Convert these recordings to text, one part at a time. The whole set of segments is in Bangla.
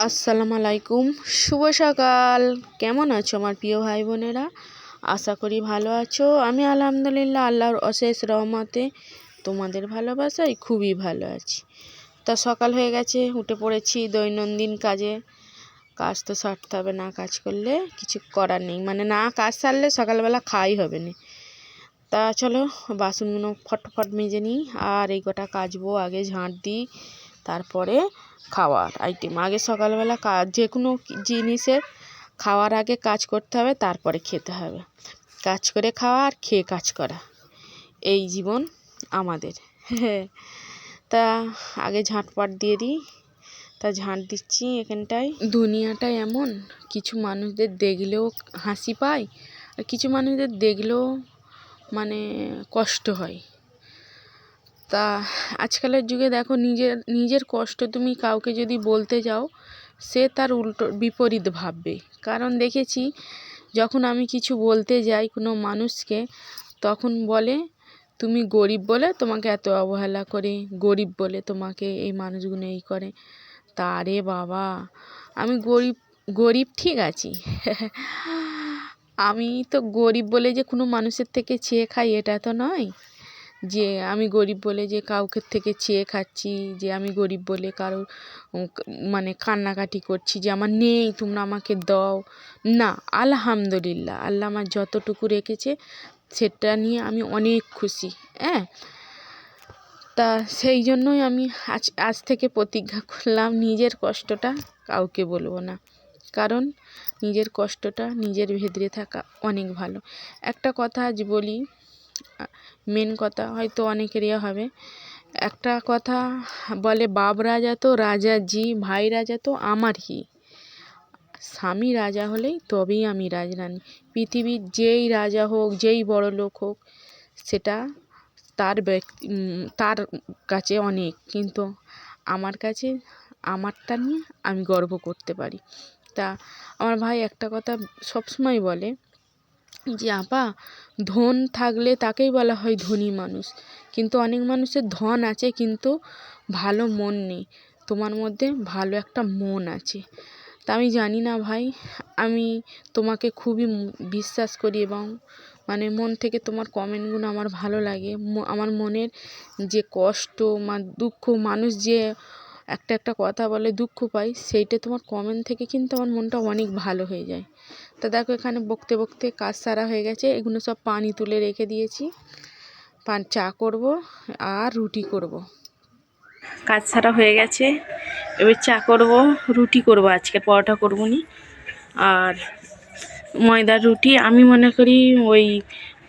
আসসালামু আলাইকুম, শুভ সকাল। কেমন আছো আমার প্রিয় ভাই বোনেরা? আশা করি ভালো আছো। আমি আলহামদুলিল্লাহ আল্লাহর অশেষ রহমতে তোমাদের ভালোবাসায় খুবই ভালো আছি। তা সকাল হয়ে গেছে, উঠে পড়েছি দৈনন্দিন কাজে। কাজ তো সারতে হবে, না কাজ করলে কিছু করার নেই, মানে না কাজ সারলে সকালবেলা খাই হবে না। তা চলো বাসনগুলো ফটফট মেজে নিই, আর এই কটা কাচবো। আগে ঝাঁট দিই, তারপরে খাওয়ার আইটেম। আগে সকালবেলা কাজ, যে কোনো জিনিসের খাওয়ার আগে কাজ করতে হবে, তারপরে খেতে হবে। কাজ করে খাওয়া আর খেয়ে কাজ করা, এই জীবন আমাদের। তা আগে ঝাঁটপাট দিয়ে দিই। তা ঝাঁট দিচ্ছি এখানটায়। দুনিয়াটা এমন, কিছু মানুষদের দেখলেও হাসি পায়, আর কিছু মানুষদের দেখলেও মানে কষ্ট হয়। তা আজকালের যুগে দেখো, নিজের কষ্ট তুমি কাউকে যদি বলতে যাও, সে তার উল্টো বিপরীত ভাববে। কারণ দেখেছি, যখন আমি কিছু বলতে যাই কোনো মানুষকে, তখন বলে তুমি গরিব বলে তোমাকে এত অবহেলা করে, গরিব বলে তোমাকে এই মানুষগুলো এই করে। তা রে বাবা, আমি গরিব ঠিক আছি। আমি তো গরিব বলে যে কোনো মানুষের থেকে চেয়ে খাই এটা তো নয়, যে আমি গরিব বলে যে কাউকে থেকে চেয়ে খাচ্ছি, যে আমি গরিব বলে কারোর মানে কান্নাকাটি করছি যে আমার নেই, তোমরা আমাকে দাও। না, আলহামদুলিল্লাহ, আল্লাহ আমার যতটুকু রেখেছে সেটা নিয়ে আমি অনেক খুশি। হ্যাঁ, তা সেই জন্যই আমি আজ থেকে প্রতিজ্ঞা করলাম, নিজের কষ্টটা কাউকে বলবো না। কারণ নিজের কষ্টটা নিজের ভেতরে থাকা অনেক ভালো। একটা কথা আজ বলি, মেন কথা হয়তো অনেকেরই হবে। একটা কথা বলে, বাপ রাজা তো রাজা জি, ভাই রাজা তো আমার হি। স্বামী রাজা হলেই তবেই আমি রাজরানী। পৃথিবীর যেই রাজা হোক, যেই বড় লোক হোক, সেটা তার কাছে অনেক, কিন্তু আমার কাছে আমারটা নিয়ে আমি গর্ব করতে পারি। তা আমার ভাই একটা কথা সবসময় বলে যে আপা, ধন থাকলে তাকেই বলা হয় ধনী মানুষ, কিন্তু অনেক মানুষের ধন আছে কিন্তু ভালো মন নেই। তোমার মধ্যে ভালো একটা মন আছে। তা আমি জানি না ভাই, আমি তোমাকে খুবই বিশ্বাস করি, এবং মানে মন থেকে তোমার কমেন্টগুলো আমার ভালো লাগে। আমার মনের যে কষ্ট দুঃখ, মানুষ যে একটা কথা বলে দুঃখ পাই, সেইটা তোমার কমেন্ট থেকে কিন্তু আমার মনটা অনেক ভালো হয়ে যায়। তা দেখো, এখানে বকতে বকতে কাজ সারা হয়ে গেছে। এগুলো সব পানি তুলে রেখে দিয়েছি। চা করব আর রুটি করব। কাজ সারা হয়ে গেছে, এবার চা করব, রুটি করব। আজকে পরোটা করবো নি। আর ময়দার রুটি আমি মনে করি ওই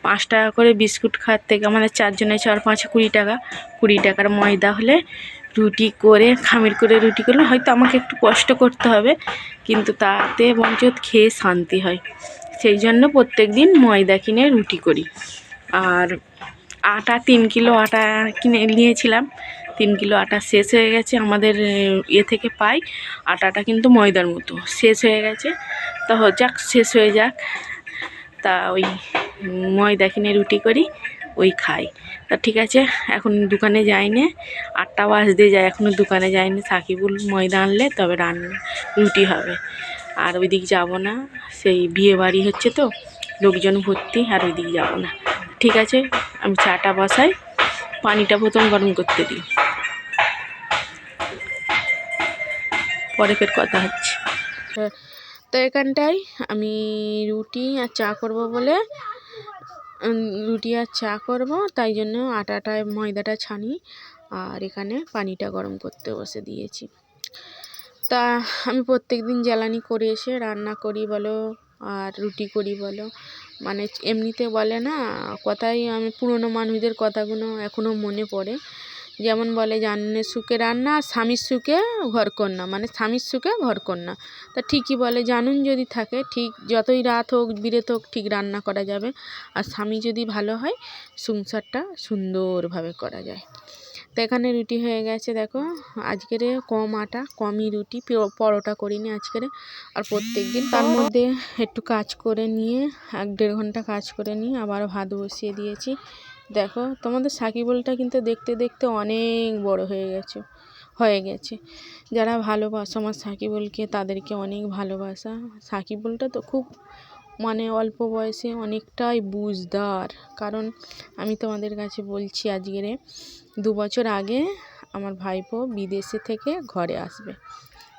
5 টাকা করে বিস্কুট খাওয়ার থেকে, আমাদের 4 জনে 4 5 20 টাকা, 20 টাকার ময়দা হলে রুটি করে, খামির করে রুটি করলে হয়তো আমাকে একটু কষ্ট করতে হবে, কিন্তু তাতে বঞ্চ খেয়ে শান্তি হয়। সেই জন্য প্রত্যেক দিন ময়দা কিনে রুটি করি। আর আটা 3 কিলো আটা কিনে নিয়েছিলাম। 3 কিলো আটা শেষ হয়ে গেছে। আমাদের থেকে পাই আটাটা কিন্তু ময়দার মতো, শেষ হয়ে গেছে। তা যাক, শেষ হয়ে যাক। তা ওই ময়দা কিনে রুটি করি, ওই খাই। তা ঠিক আছে, এখন দোকানে যাইনি, 8টা বাজতে যায়, এখনও দোকানে যাইনি। সাকিবুল ময়দা আনলে তবে রুটি হবে। আর ওইদিক যাব না, সেই বিয়ে বাড়ি হচ্ছে তো, লোকজন ভর্তি, আর ওইদিক যাব না। ঠিক আছে, আমি চাটা বসাই, পানিটা প্রথম গরম করতে দিই, পরে ফের কথা হচ্ছে। তো এখানটায় আমি রুটি আর চা করব বলে, রুটি আর চা করব, তাই জন্য আটাটায় ময়দাটা ছানি, আর এখানে পানিটা গরম করতে বসে দিয়েছি। তা আমি প্রত্যেক দিন জ্বালানি করে এসে রান্না করি বলো, আর রুটি করি বলো, মানে এমনিতে বলে না কথাই, আমি পুরনো মানুষদের কথাগুলো এখনও মনে পড়ে। যেমন বলে, জানুনের সুখে রান্না, স্বামীর সুখে ঘরকন্না, মানে স্বামীর সুখে ঘরকন্না। তা ঠিকই বলে, জানুন যদি থাকে, ঠিক যতই রাত হোক বিরেত হোক, ঠিক রান্না করা যাবে। আর স্বামী যদি ভালো হয়, সংসারটা সুন্দরভাবে করা যায়। তো এখানে রুটি হয়ে গেছে দেখো। আজকের কম আটা, কমই রুটি, পরোটা করিনি আজকের। আর প্রত্যেক দিন তার মধ্যে একটু কাজ করে নিয়ে, 1-1.5 ঘন্টা কাজ করে নিয়ে আবার ভাত বসিয়ে দিয়েছি। দেখো, তোমাদের সাকিবুলটা কিন্তু দেখতে দেখতে অনেক বড় হয়ে গেছে, হয়ে গেছে। যারা ভালোবাসো আমার সাকিবুলকে তাদেরকে অনেক ভালোবাসা। সাকিবুলটা তো খুব মানে অল্প বয়সে অনেকটাই বুঝদার। কারণ আমি তোমাদের কাছে বলছি, আজকের 2 বছর আগে আমার ভাইপো বিদেশে থেকে ঘরে আসবে।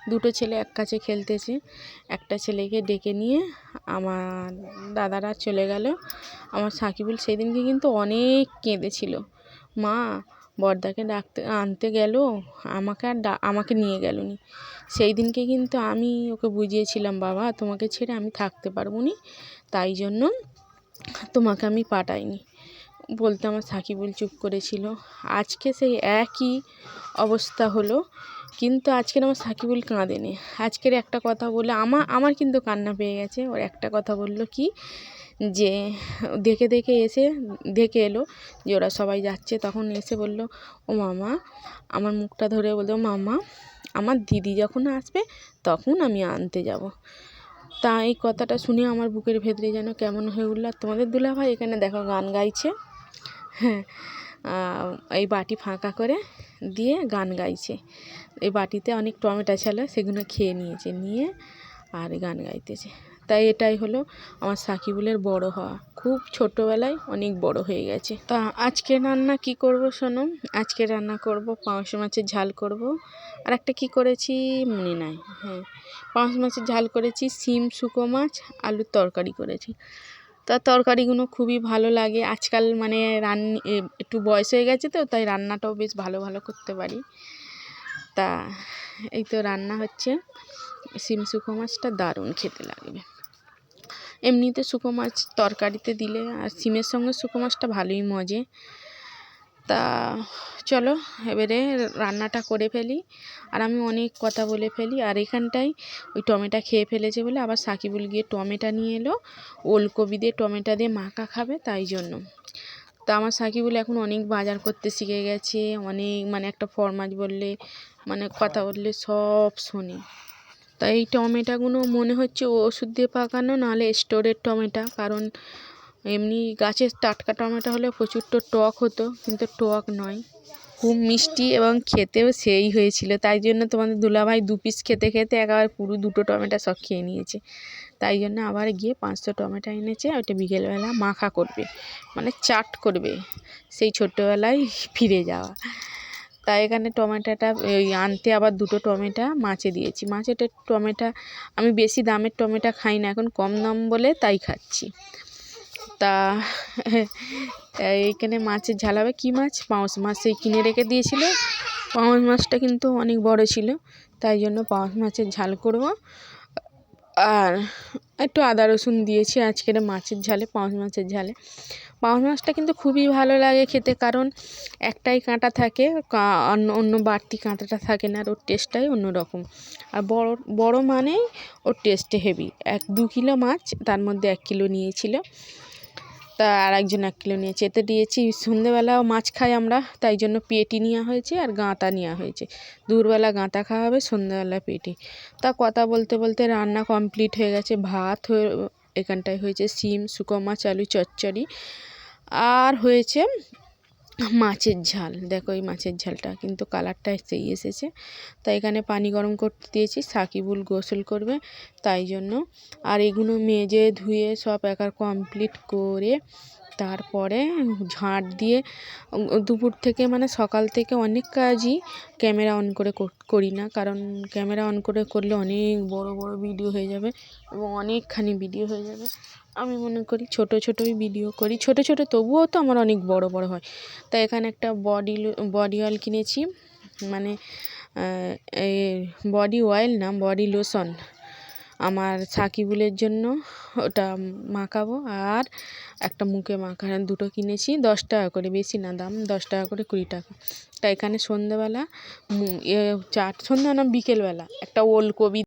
2টো ছেলে এক কাছে খেলতেছে। একটা ছেলেকে ডেকে নিয়ে আমার দাদারা চলে গেল। আমার সাকিবুল সেই দিনকে কিন্তু অনেক কেঁদেছিল, মা বড়দাকে আনতে গেল, আমাকে নিয়ে গেলনি। সেই দিনকে কিন্তু আমি ওকে বুঝিয়েছিলাম, বাবা তোমাকে ছেড়ে আমি থাকতে পারবো না, তাই জন্য তোমাকে আমি পাঠাইনি বলতে আমার সাকিবুল চুপ করেছিল। আজকে সেই একই অবস্থা হলো, কিন্তু আজকের আমার সাকিবুল কাঁদেনি। আজকের একটা কথা বলে আমার কিন্তু কান্না পেয়ে গেছে। ওর একটা কথা বলল কি, যে দেখে এলো যে ওরা সবাই যাচ্ছে, তখন এসে বলল, ও মামা, আমার মুখটা ধরে বলল, মামা আমার দিদি যখন আসবে তখন আমি আনতে যাব। তা এই কথাটা শুনে আমার বুকের ভেতরে যেন কেমন হয়ে উঠল। আর তোমাদের দুলাভাই এখানে দেখো গান গাইছে। হ্যাঁ, এই বাটি ফাঁকা করে দিয়ে গান গাইছে। এই বাটিতে অনেক টমেটো ছিল, সেগুলো খেয়ে নিয়ে আর গান গাইতেছে। তাই এটাই হলো আমার সাকিবুলের বড় হওয়া। খুব ছোটোবেলায় অনেক বড় হয়ে গেছে। তা আজকে রান্না কি করব শোনো। আজকে রান্না করব পাঙাশ মাছের ঝাল করব। আর একটা কী করেছি মনে নাই। হ্যাঁ, পাঙাশ মাছের ঝাল করেছি, শিম শুকো মাছ, আলুর তরকারি করেছি। তা তরকারিগুলো খুবই ভালো লাগে। আজকাল মানে একটু বয়স হয়ে গেছে তো, তাই রান্নাটাও বেশ ভালো করতে পারি। তা এই তো রান্না হচ্ছে। শিম শুকো মাছটা দারুণ খেতে লাগবে। এমনিতে শুকো মাছ তরকারিতে দিলে আর শিমের সঙ্গে শুকো মাছটা ভালোই মজে। তা চলো এবারে রান্নাটা করে ফেলি। আর আমি অনেক কথা বলে ফেলি। আর এখানটায় ওই টমেটো খেয়ে ফেলেছে বলে আবার সাকিবুল গিয়ে টমেটো নিয়ে এলো, ওলকপি দিয়ে টমেটো দিয়ে মাখা খাবে, তাই জন্য। তা আমার সাকিবুল এখন অনেক বাজার করতে শিখে গেছে। অনেক মানে একটা ফরমাস বললে, মানে কথা বললে সব শোনে। তাই এই টমেটোগুলো মনে হচ্ছে ওষুধ দিয়ে পাকানো, নাহলে স্টোরের টমেটো। কারণ এমনি গাছের টাটকা টমেটো হলে প্রচুর টক হতো, কিন্তু টক নয়, খুব মিষ্টি এবং খেতেও সেই হয়েছিল। তাই জন্য তোমাদের দুলাভাই 2 পিস খেতে একেবারে পুরো 2টো টমেটো সব খেয়ে নিয়েছে। তাই জন্য আবার গিয়ে 500 টমেটো এনেছে। ওইটা বিকেলবেলা মাখা করবে, মানে চাট করবে, সেই ছোট্টোবেলায় ফিরে যাওয়া। তাই এখানে টমেটোটা আনতে আবার 2টো টমেটো মাছে দিয়েছি। মাছের টমেটো আমি বেশি দামের টমেটো খাই না, এখন কম দাম বলে তাই খাচ্ছি। তা এইখানে মাছের ঝাল হবে। কী মাছ? পাঙাশ মাছ সেই কিনে রেখে দিয়েছিল। পাঙাশ মাছটা কিন্তু অনেক বড় ছিল, তাই জন্য পাঙাশ মাছের ঝাল করব। আর একটু আদা রসুন দিয়েছি আজকের মাছের ঝালে, পাঙাশ মাছের ঝালে। পাঙাশ মাছটা কিন্তু খুবই ভালো লাগে খেতে, কারণ একটাই কাঁটা থাকে, অন্য বাড়তি কাঁটাটা থাকে না, আর ওর টেস্টটাই অন্যরকম। আর বড় মানেই ওর টেস্টে হেভি। 1-2 কিলো মাছ, তার মধ্যে 1 কিলো নিয়েছিল। তা আর একজন 1 কিলো নিয়েছে। এতে দিয়েছি সন্ধ্যেবেলাও মাছ খাই আমরা, তাই জন্য পেটি নেওয়া হয়েছে আর গাঁতা নেওয়া হয়েছে। দুপুরবেলা গাঁতা খাওয়া হবে, সন্ধ্যেবেলা পেটি। তা কথা বলতে বলতে রান্না কমপ্লিট হয়ে গেছে। ভাত এখানটায় হয়েছে শিম শুকো মাছ আলু চচ্চড়ি, আর হয়েছে মাছের ঝাল। দেখো এই মাছের ঝালটা কিন্তু কালারটা সেই এসেছে। তাই এখানে পানি গরম করতে দিয়েছি, সাকিবুল গোসল করবে, তাই জন্য। আর এগুলো মেজে ধুয়ে সব একার কমপ্লিট করে তারপরে ঝাঁট দিয়ে দুপুর থেকে মানে সকাল থেকে অনেক কাজই ক্যামেরা অন করে করি না, কারণ ক্যামেরা অন করে করলে অনেক বড় ভিডিও হয়ে যাবে এবং অনেকখানি ভিডিও হয়ে যাবে। আমি মনে করি ছোটোই ভিডিও করি, ছোটো তবুও তো আমার অনেক বড় হয়। তাই এখানে একটা বডি অয়েল কিনেছি, মানে বডি অয়েল না, বডি লোশন আমার সাকিবুলের জন্য, ওটা মাখাবো। আর একটা মুখে মাখা, 2টো কিনেছি 10 টাকা করে, বেশি না দাম, 10 টাকা করে 20 টাকা। তাই এখানে সন্ধ্যেবেলা সন্ধ্যা না বিকেলবেলা একটা ওলকপি